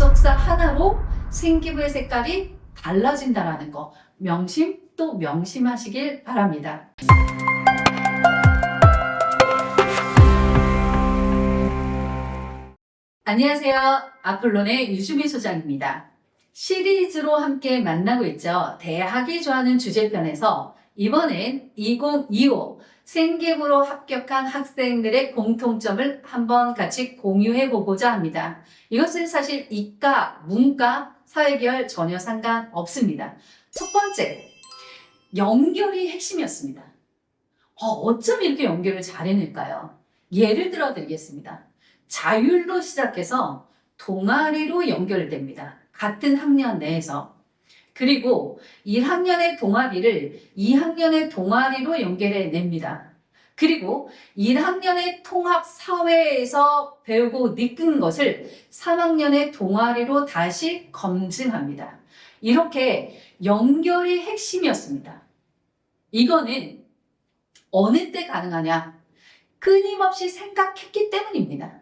접속사 하나로 생기부의 색깔이 달라진다라는 거 명심 또 명심하시길 바랍니다. 안녕하세요. 아폴론의 유주미 소장입니다. 시리즈로 함께 만나고 있죠. 대학이 좋아하는 주제편에서 이번엔 2025 생기부로 합격한 학생들의 공통점을 한번 같이 공유해 보고자 합니다. 이것은 사실 이과, 문과, 사회계열 전혀 상관없습니다. 첫 번째, 연결이 핵심이었습니다. 어쩜 이렇게 연결을 잘 해낼까요? 예를 들어 드리겠습니다. 자율로 시작해서 동아리로 연결됩니다. 같은 학년 내에서. 그리고 1학년의 동아리를 2학년의 동아리로 연결해 냅니다. 그리고 1학년의 통합사회에서 배우고 느낀 것을 3학년의 동아리로 다시 검증합니다. 이렇게 연결이 핵심이었습니다. 이거는 어느 때 가능하냐? 끊임없이 생각했기 때문입니다.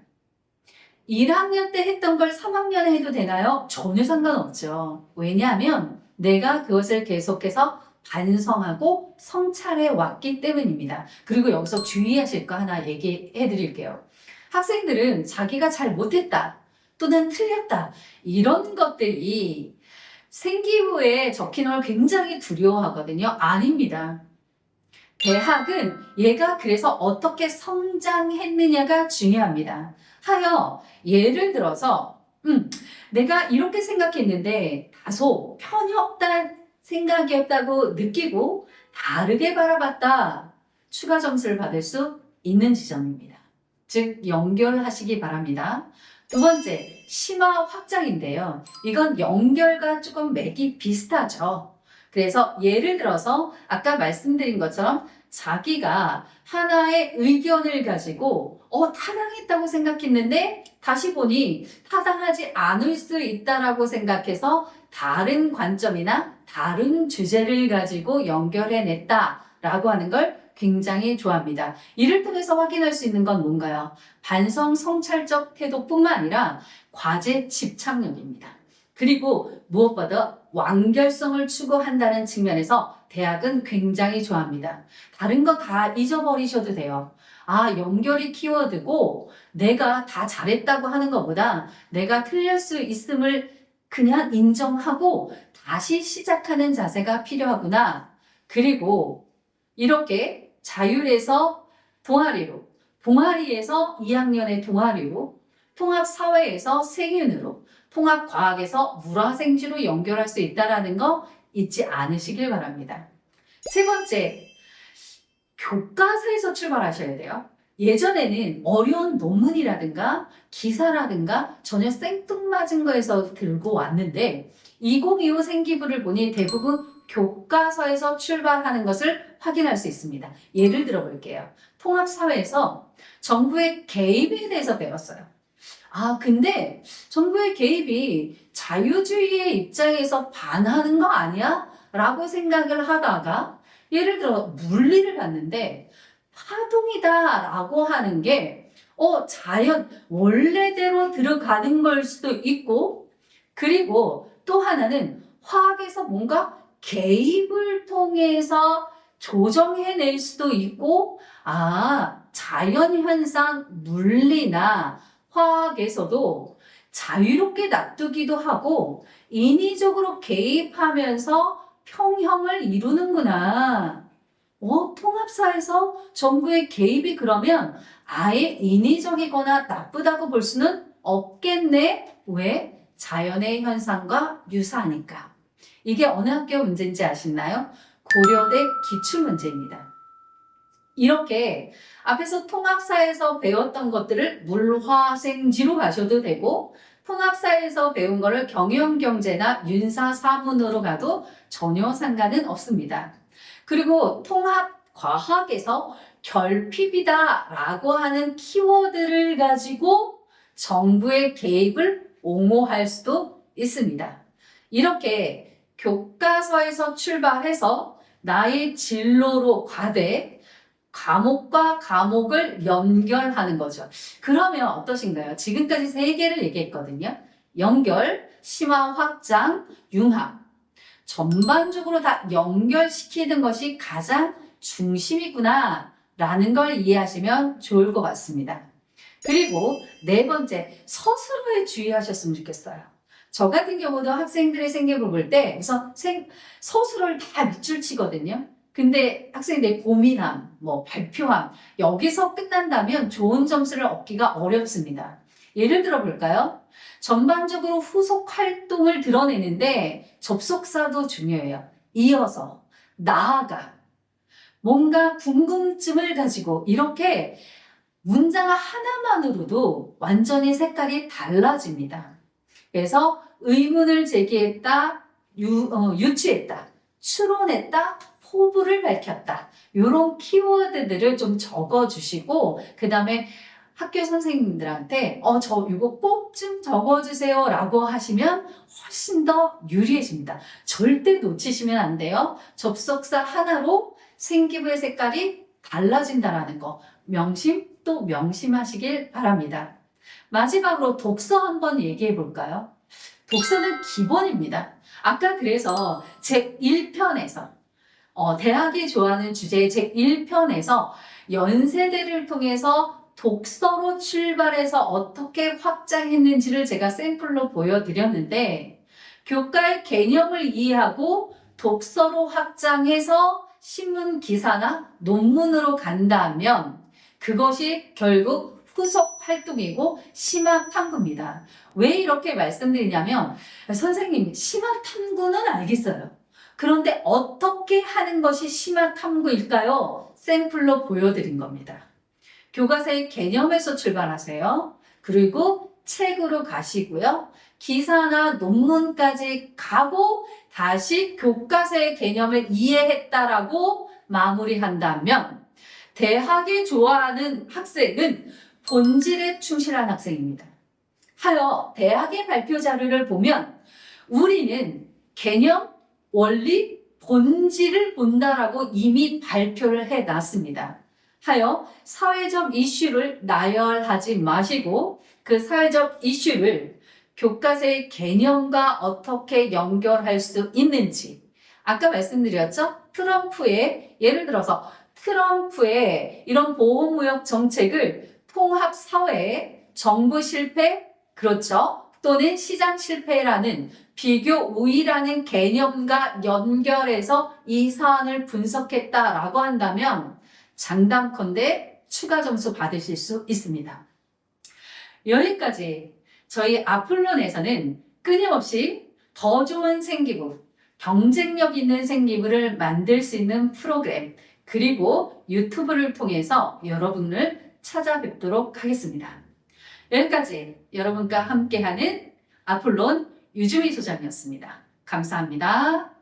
1학년 때 했던 걸 3학년에 해도 되나요? 전혀 상관없죠. 왜냐하면 내가 그것을 계속해서 반성하고 성찰해 왔기 때문입니다. 그리고 여기서 주의하실 거 하나 얘기해 드릴게요. 학생들은 자기가 잘 못했다 또는 틀렸다 이런 것들이 생기부에 적힌 걸 굉장히 두려워하거든요. 아닙니다. 대학은 얘가 그래서 어떻게 성장했느냐가 중요합니다. 하여 예를 들어서 내가 이렇게 생각했는데 다소 편협한 생각이었다고 느끼고 다르게 바라봤다. 추가 점수를 받을 수 있는 지점입니다. 즉 연결하시기 바랍니다. 두 번째, 심화 확장인데요. 이건 연결과 조금 맥이 비슷하죠. 그래서 예를 들어서 아까 말씀드린 것처럼 자기가 하나의 의견을 가지고 타당했다고 생각했는데 다시 보니 타당하지 않을 수 있다라고 생각해서 다른 관점이나 다른 주제를 가지고 연결해냈다라고 하는 걸 굉장히 좋아합니다. 이를 통해서 확인할 수 있는 건 뭔가요? 반성 성찰적 태도뿐만 아니라 과제 집착력입니다. 그리고 무엇보다 완결성을 추구한다는 측면에서 대학은 굉장히 좋아합니다. 다른 거 다 잊어버리셔도 돼요. 연결이 키워드고 내가 다 잘했다고 하는 것보다 내가 틀릴 수 있음을 그냥 인정하고 다시 시작하는 자세가 필요하구나. 그리고 이렇게 자율에서 동아리로, 동아리에서 2학년의 동아리로, 통합사회에서 생윤으로, 통합과학에서 물화생지로 연결할 수 있다는 거 잊지 않으시길 바랍니다. 세 번째, 교과서에서 출발하셔야 돼요. 예전에는 어려운 논문이라든가 기사라든가 전혀 생뚱맞은 거에서 들고 왔는데 2025 생기부를 보니 대부분 교과서에서 출발하는 것을 확인할 수 있습니다. 예를 들어 볼게요. 통합사회에서 정부의 개입에 대해서 배웠어요. 근데 정부의 개입이 자유주의의 입장에서 반하는 거 아니야? 라고 생각을 하다가 예를 들어 물리를 봤는데 파동이다 라고 하는 게 자연 원래대로 들어가는 걸 수도 있고 그리고 또 하나는 화학에서 뭔가 개입을 통해서 조정해낼 수도 있고 자연현상 물리나 화학에서도 자유롭게 놔두기도 하고 인위적으로 개입하면서 평형을 이루는구나. 통합사에서 정부의 개입이 그러면 아예 인위적이거나 나쁘다고 볼 수는 없겠네. 왜? 자연의 현상과 유사하니까. 이게 어느 학교 문제인지 아시나요? 고려대 기출문제입니다. 이렇게 앞에서 통합사에서 배웠던 것들을 물화생지로 가셔도 되고 통합사에서 배운 거를 경영경제나 윤사사문으로 가도 전혀 상관은 없습니다. 그리고 통합과학에서 결핍이다 라고 하는 키워드를 가지고 정부의 개입을 옹호할 수도 있습니다. 이렇게 교과서에서 출발해서 나의 진로로 가되 과목과 과목을 연결하는 거죠. 그러면 어떠신가요? 지금까지 3개를 얘기했거든요. 연결, 심화, 확장, 융합. 전반적으로 다 연결시키는 것이 가장 중심이구나 라는 걸 이해하시면 좋을 것 같습니다. 그리고 네 번째, 서술어에 주의하셨으면 좋겠어요. 저 같은 경우도 학생들의 생기부를 볼 때 우선 서술어를 다 밑줄 치거든요. 근데 학생들이 고민함, 발표함, 여기서 끝난다면 좋은 점수를 얻기가 어렵습니다. 예를 들어 볼까요? 전반적으로 후속 활동을 드러내는데 접속사도 중요해요. 이어서, 나아가, 뭔가 궁금증을 가지고 이렇게 문장 하나만으로도 완전히 색깔이 달라집니다. 그래서 의문을 제기했다, 유추했다, 추론했다, 포부를 밝혔다. 이런 키워드들을 좀 적어주시고 그 다음에 학교 선생님들한테 저 이거 꼭 좀 적어주세요 라고 하시면 훨씬 더 유리해집니다. 절대 놓치시면 안 돼요. 접속사 하나로 생기부의 색깔이 달라진다라는 거 또 명심하시길 바랍니다. 마지막으로 독서 한번 얘기해 볼까요? 독서는 기본입니다. 아까 그래서 제1편에서 대학이 좋아하는 주제의 제1편에서 연세대를 통해서 독서로 출발해서 어떻게 확장했는지를 제가 샘플로 보여드렸는데 교과의 개념을 이해하고 독서로 확장해서 신문 기사나 논문으로 간다면 그것이 결국 후속 활동이고 심화 탐구입니다. 왜 이렇게 말씀드리냐면 선생님 심화 탐구는 알겠어요. 그런데 어떻게 하는 것이 심화 탐구일까요? 샘플로 보여드린 겁니다. 교과서의 개념에서 출발하세요. 그리고 책으로 가시고요. 기사나 논문까지 가고 다시 교과서의 개념을 이해했다라고 마무리한다면 대학이 좋아하는 학생은 본질에 충실한 학생입니다. 하여 대학의 발표 자료를 보면 우리는 개념, 원리, 본질을 본다라고 이미 발표를 해놨습니다. 하여 사회적 이슈를 나열하지 마시고 그 사회적 이슈를 교과서의 개념과 어떻게 연결할 수 있는지 아까 말씀드렸죠? 예를 들어서 트럼프의 이런 보호무역 정책을 통합사회, 정부 실패, 그렇죠? 또는 시장 실패라는 비교 우위라는 개념과 연결해서 이 사안을 분석했다라고 한다면 장담컨대 추가 점수 받으실 수 있습니다. 여기까지 저희 아폴론에서는 끊임없이 더 좋은 생기부, 경쟁력 있는 생기부를 만들 수 있는 프로그램 그리고 유튜브를 통해서 여러분을 찾아뵙도록 하겠습니다. 여기까지 여러분과 함께하는 아폴론 유주미 소장이었습니다. 감사합니다.